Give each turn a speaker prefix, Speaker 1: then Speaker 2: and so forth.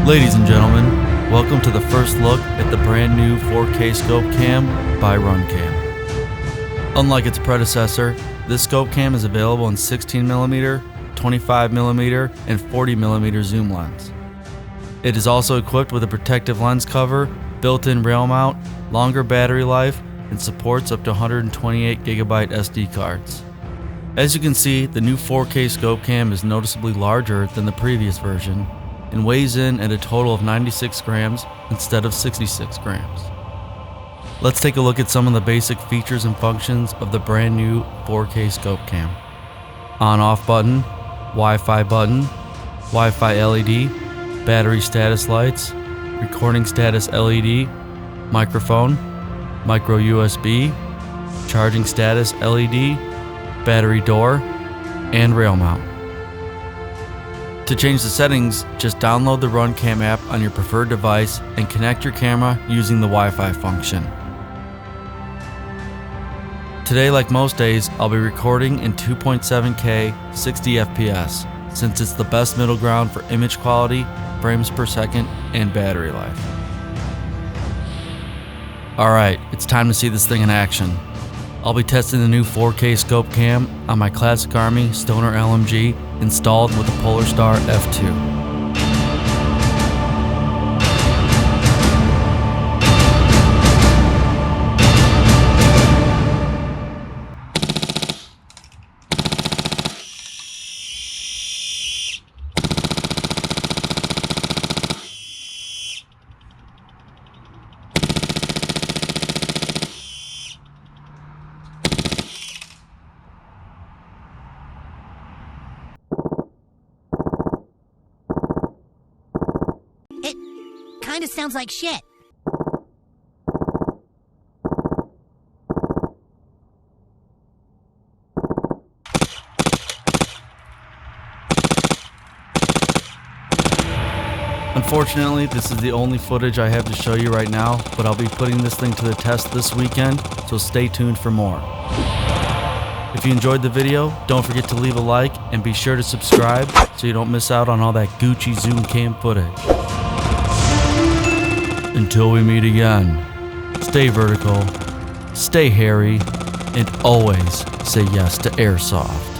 Speaker 1: Ladies and gentlemen, welcome to the first look at the brand new 4K ScopeCam by RunCam. Unlike its predecessor, this ScopeCam is available in 16mm, 25mm, and 40mm zoom lens. It is also equipped with a protective lens cover, built-in rail mount, longer battery life, and supports up to 128GB SD cards. As you can see, the new 4K ScopeCam is noticeably larger than the previous version and weighs in at a total of 96 grams instead of 66 grams. Let's take a look at some of the basic features and functions of the brand new 4K ScopeCam. On-off button, Wi-Fi button, Wi-Fi LED, battery status lights, recording status LED, microphone, micro USB, charging status LED, battery door, and rail mount. To change the settings, just download the RunCam app on your preferred device and connect your camera using the Wi-Fi function. Today, like most days, I'll be recording in 2.7K 60 FPS, since it's the best middle ground for image quality, frames per second, and battery life. Alright, it's time to see this thing in action. I'll be testing the new 4K ScopeCam on my Classic Army Stoner LMG installed with the Polarstar F2.
Speaker 2: Kinda sounds like shit.
Speaker 1: Unfortunately, this is the only footage I have to show you right now, but I'll be putting this thing to the test this weekend, so stay tuned for more. If you enjoyed the video, don't forget to leave a like and be sure to subscribe so you don't miss out on all that Gucci zoom cam footage. Until we meet again, stay vertical, stay hairy, and always say yes to Airsoft.